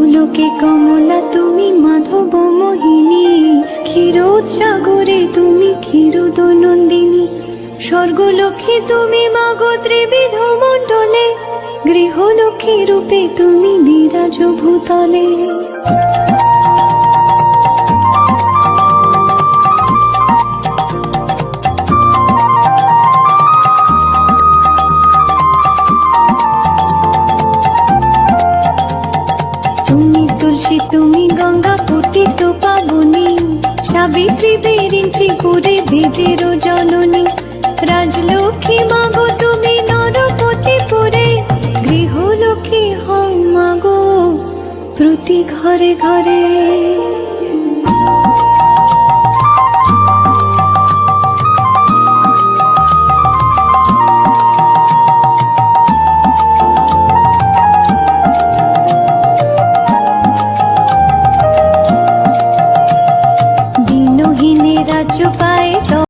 ভূলোকে কমলা তুমি মাধব মোহিনী, ক্ষীরোদ সাগরে তুমি ক্ষীরোদনন্দিনী। স্বর্গলক্ষ্মী তুমি মাগো ত্রিবিধ মণ্ডলে, গৃহলক্ষ্মী রূপে তুমি বিরাজ ভূতলে। তুমি তুলসী তুমি গঙ্গা পতিত পাবনী, সাবিত্রী বিরিঞ্চি পুরে বেদের জননী। রাজলক্ষ্মী মাগো তুমি নরপতি পুরে, গৃহলক্ষ্মী হও মাগো প্রতি ঘরে ঘরে। রাজ্য